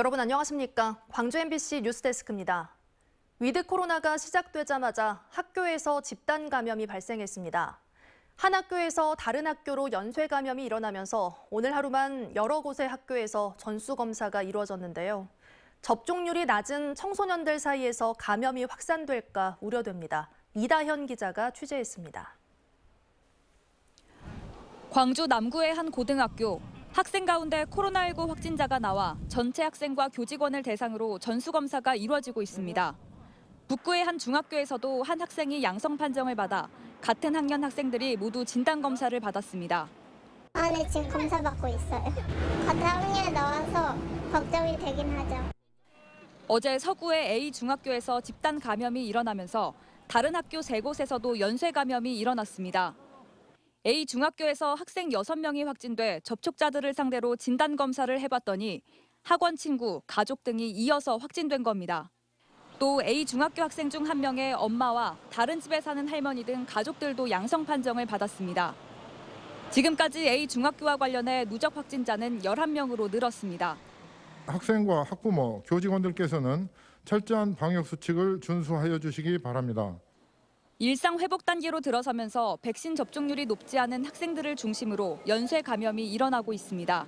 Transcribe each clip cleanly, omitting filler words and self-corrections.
여러분 안녕하십니까? 광주 MBC 뉴스데스크입니다. 위드 코로나가 시작되자마자 학교에서 집단 감염이 발생했습니다. 한 학교에서 다른 학교로 연쇄 감염이 일어나면서 오늘 하루만 여러 곳의 학교에서 전수검사가 이루어졌는데요. 접종률이 낮은 청소년들 사이에서 감염이 확산될까 우려됩니다. 이다현 기자가 취재했습니다. 광주 남구의 한 고등학교. 학생 가운데 코로나19 확진자가 나와 전체 학생과 교직원을 대상으로 전수검사가 이루어지고 있습니다. 북구의 한 중학교에서도 한 학생이 양성 판정을 받아 같은 학년 학생들이 모두 진단검사를 받았습니다. 네, 지금 검사받고 있어요. 같은 학년에 나와서 걱정이 되긴 하죠. 어제 서구의 A 중학교에서 집단 감염이 일어나면서 다른 학교 3곳에서도 연쇄 감염이 일어났습니다. A 중학교에서 학생 6명이 확진돼 접촉자들을 상대로 진단검사를 해봤더니 학원 친구, 가족 등이 이어서 확진된 겁니다. 또 A 중학교 학생 중 1명의 엄마와 다른 집에 사는 할머니 등 가족들도 양성 판정을 받았습니다. 지금까지 A 중학교와 관련해 누적 확진자는 11명으로 늘었습니다. 학생과 학부모, 교직원들께서는 철저한 방역수칙을 준수하여 주시기 바랍니다. 일상 회복 단계로 들어서면서 백신 접종률이 높지 않은 학생들을 중심으로 연쇄 감염이 일어나고 있습니다.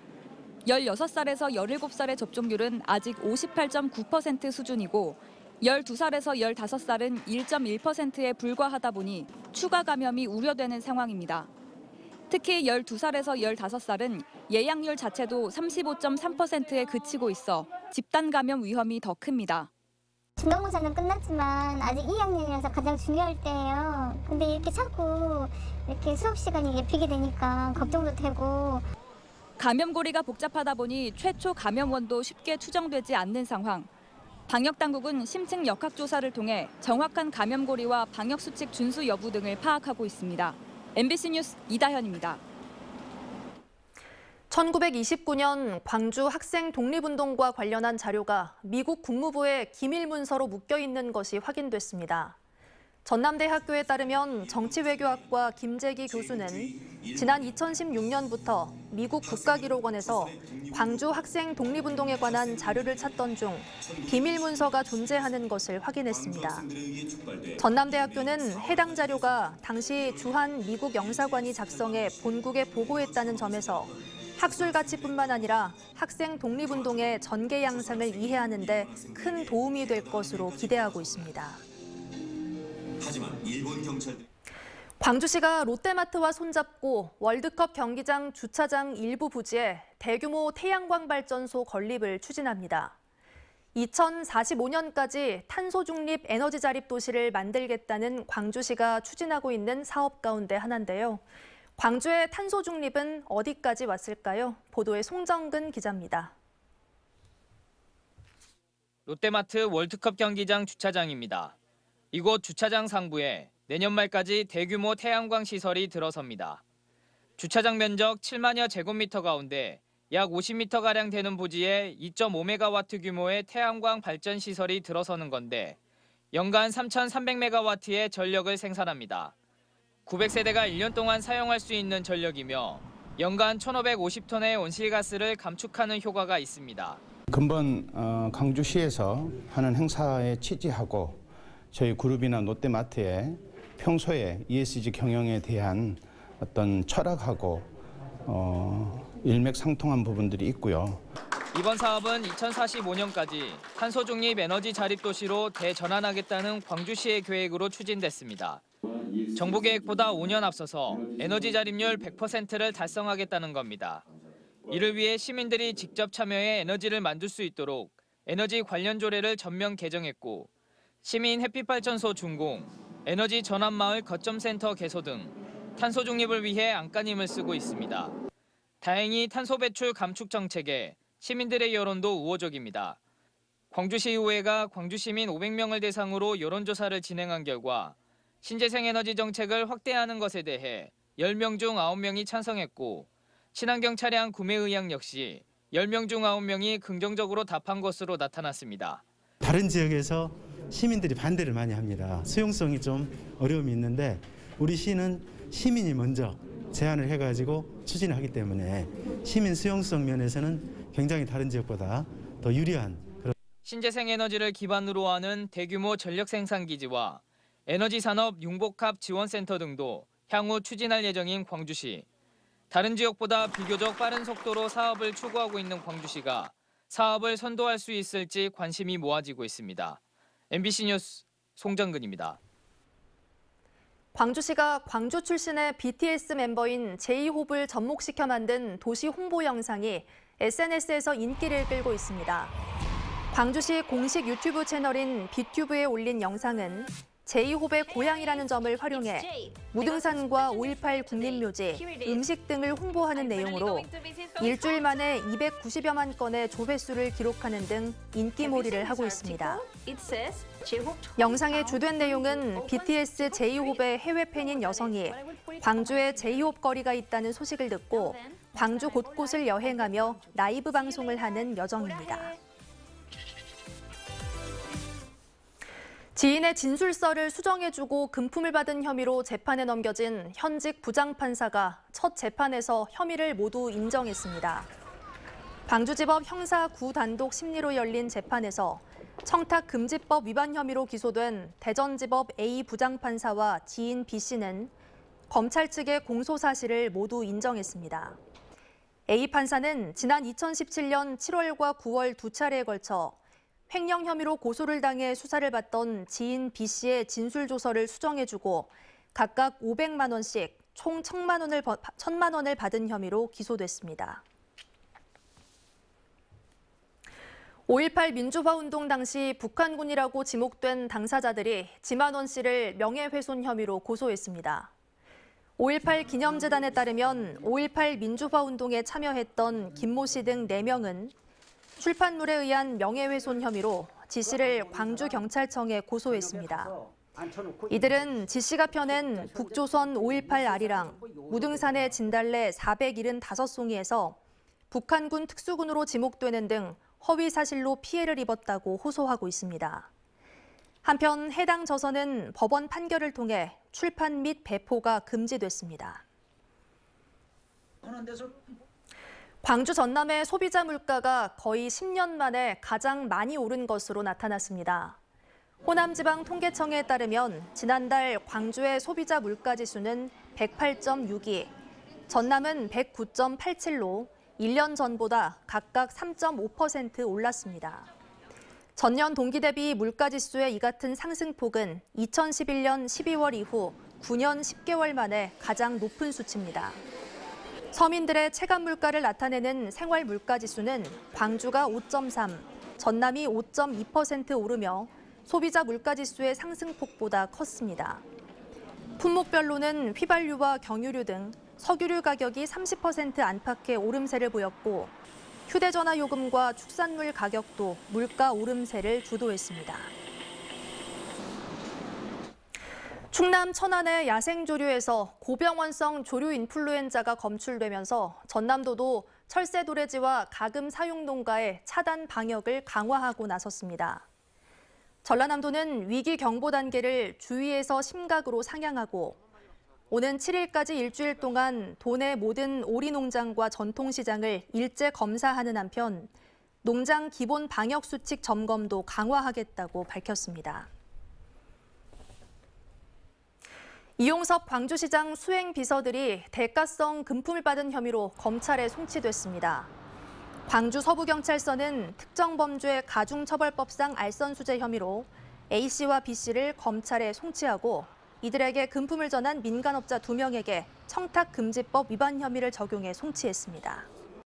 16살에서 17살의 접종률은 아직 58.9% 수준이고 12살에서 15살은 1.1%에 불과하다 보니 추가 감염이 우려되는 상황입니다. 특히 12살에서 15살은 예약률 자체도 35.3%에 그치고 있어 집단 감염 위험이 더 큽니다. 중간고사는 끝났지만 아직 2학년이라서 가장 중요할 때예요. 근데 이렇게 자꾸 이렇게 수업 시간이 예비게 되니까 걱정도 되고. 감염고리가 복잡하다 보니 최초 감염원도 쉽게 추정되지 않는 상황. 방역당국은 심층 역학조사를 통해 정확한 감염고리와 방역수칙 준수 여부 등을 파악하고 있습니다. MBC 뉴스 이다현입니다. 1929년 광주 학생 독립운동과 관련한 자료가 미국 국무부의 기밀 문서로 묶여 있는 것이 확인됐습니다. 전남대학교에 따르면 정치외교학과 김재기 교수는 지난 2016년부터 미국 국가기록원에서 광주 학생 독립운동에 관한 자료를 찾던 중 비밀 문서가 존재하는 것을 확인했습니다. 전남대학교는 해당 자료가 당시 주한 미국 영사관이 작성해 본국에 보고했다는 점에서 학술 가치뿐만 아니라 학생 독립운동의 전개 양상을 이해하는 데 큰 도움이 될 것으로 기대하고 있습니다. 하지만 일본 경찰들 광주시가 롯데마트와 손잡고 월드컵 경기장 주차장 일부 부지에 대규모 태양광 발전소 건립을 추진합니다. 2045년까지 탄소 중립 에너지 자립 도시를 만들겠다는 광주시가 추진하고 있는 사업 가운데 하나인데요. 광주의 탄소 중립은 어디까지 왔을까요? 보도에 송정근 기자입니다. 롯데마트 월드컵 경기장 주차장입니다. 이곳 주차장 상부에 내년 말까지 대규모 태양광 시설이 들어섭니다. 주차장 면적 7만여 제곱미터 가운데 약 50m가량 되는 부지에 2.5메가와트 규모의 태양광 발전 시설이 들어서는 건데 연간 3,300메가와트의 전력을 생산합니다. 900세대가 1년 동안 사용할 수 있는 전력이며 연간 1,550톤의 온실가스를 감축하는 효과가 있습니다. 근본 광주시에서 하는 행사에 취지하고 저희 그룹이나 롯데마트의 평소에 ESG 경영에 대한 어떤 철학하고 일맥상통한 부분들이 있고요. 이번 사업은 2045년까지 탄소 중립 에너지 자립 도시로 대전환하겠다는 광주시의 계획으로 추진됐습니다. 정부 계획보다 5년 앞서서 에너지 자립률 100%를 달성하겠다는 겁니다. 이를 위해 시민들이 직접 참여해 에너지를 만들 수 있도록 에너지 관련 조례를 전면 개정했고 시민 햇빛발전소 준공, 에너지 전환마을 거점센터 개소 등 탄소 중립을 위해 안간힘을 쓰고 있습니다. 다행히 탄소 배출 감축 정책에 시민들의 여론도 우호적입니다. 광주시의회가 광주시민 500명을 대상으로 여론조사를 진행한 결과 신재생 에너지 정책을 확대하는 것에 대해 10명 중 9명이 찬성했고 친환경 차량 구매 의향 역시 10명 중 9명이 긍정적으로 답한 것으로 나타났습니다. 다른 지역에서 시민들이 반대를 많이 합니다. 수용성이 좀 어려움이 있는데 우리 시는 시민이 먼저 제안을 해가지고 추진하기 때문에 시민 수용성 면에서는 굉장히 다른 지역보다 더 유리한 그런 신재생에너지를 기반으로 하는 대규모 전력생산기지와 에너지산업 융복합 지원센터 등도 향후 추진할 예정인 광주시. 다른 지역보다 비교적 빠른 속도로 사업을 추구하고 있는 광주시가 사업을 선도할 수 있을지 관심이 모아지고 있습니다. MBC 뉴스 송정근입니다. 광주시가 광주 출신의 BTS 멤버인 제이홉을 접목시켜 만든 도시 홍보 영상이 SNS에서 인기를 끌고 있습니다. 광주시 공식 유튜브 채널인 빅튜브에 올린 영상은 제이홉의 고향이라는 점을 활용해 무등산과 5.18 국립묘지, 음식 등을 홍보하는 내용으로 일주일 만에 290여만 건의 조회수를 기록하는 등 인기몰이를 하고 있습니다. 영상의 주된 내용은 BTS 제이홉의 해외 팬인 여성이 광주에 제이홉 거리가 있다는 소식을 듣고 광주 곳곳을 여행하며 라이브 방송을 하는 여정입니다. 지인의 진술서를 수정해주고 금품을 받은 혐의로 재판에 넘겨진 현직 부장판사가 첫 재판에서 혐의를 모두 인정했습니다. 광주지법 형사 9단독 심리로 열린 재판에서 청탁금지법 위반 혐의로 기소된 대전지법 A 부장판사와 지인 B씨는 검찰 측의 공소 사실을 모두 인정했습니다. A 판사는 지난 2017년 7월과 9월 두 차례에 걸쳐 횡령 혐의로 고소를 당해 수사를 받던 지인 B씨의 진술조서를 수정해주고 각각 500만 원씩 총 1,000만 원을 받은 혐의로 기소됐습니다. 5.18 민주화운동 당시 북한군이라고 지목된 당사자들이 지만원 씨를 명예훼손 혐의로 고소했습니다. 5.18 기념재단에 따르면 5.18 민주화운동에 참여했던 김모 씨 등 4명은 출판물에 의한 명예훼손 혐의로 지 씨를 광주경찰청에 고소했습니다. 이들은 지 씨가 펴낸 북조선 5.18 아리랑, 무등산의 진달래 475송이에서 북한군 특수군으로 지목되는 등 허위 사실로 피해를 입었다고 호소하고 있습니다. 한편 해당 저서는 법원 판결을 통해 출판 및 배포가 금지됐습니다. 광주 전남의 소비자 물가가 거의 10년 만에 가장 많이 오른 것으로 나타났습니다. 호남지방통계청에 따르면 지난달 광주의 소비자 물가지수는 108.62, 전남은 109.87로 1년 전보다 각각 3.5% 올랐습니다. 전년 동기 대비 물가지수의 이 같은 상승폭은 2011년 12월 이후 9년 10개월 만에 가장 높은 수치입니다. 서민들의 체감 물가를 나타내는 생활 물가지수는 광주가 5.3, 전남이 5.2% 오르며 소비자 물가지수의 상승폭보다 컸습니다. 품목별로는 휘발유와 경유류 등 석유류 가격이 30% 안팎의 오름세를 보였고 휴대전화 요금과 축산물 가격도 물가 오름세를 주도했습니다. 충남 천안의 야생조류에서 고병원성 조류 인플루엔자가 검출되면서 전남도도 철새 도래지와 가금 사육 농가의 차단 방역을 강화하고 나섰습니다. 전라남도는 위기 경보 단계를 주의에서 심각으로 상향하고 오는 7일까지 일주일 동안 도내 모든 오리 농장과 전통시장을 일제 검사하는 한편 농장 기본 방역 수칙 점검도 강화하겠다고 밝혔습니다. 이용섭 광주시장 수행 비서들이 대가성 금품을 받은 혐의로 검찰에 송치됐습니다. 광주 서부경찰서는 특정범죄 가중처벌법상 알선수재 혐의로 A씨와 B씨를 검찰에 송치하고 이들에게 금품을 전한 민간업자 2명에게 청탁금지법 위반 혐의를 적용해 송치했습니다.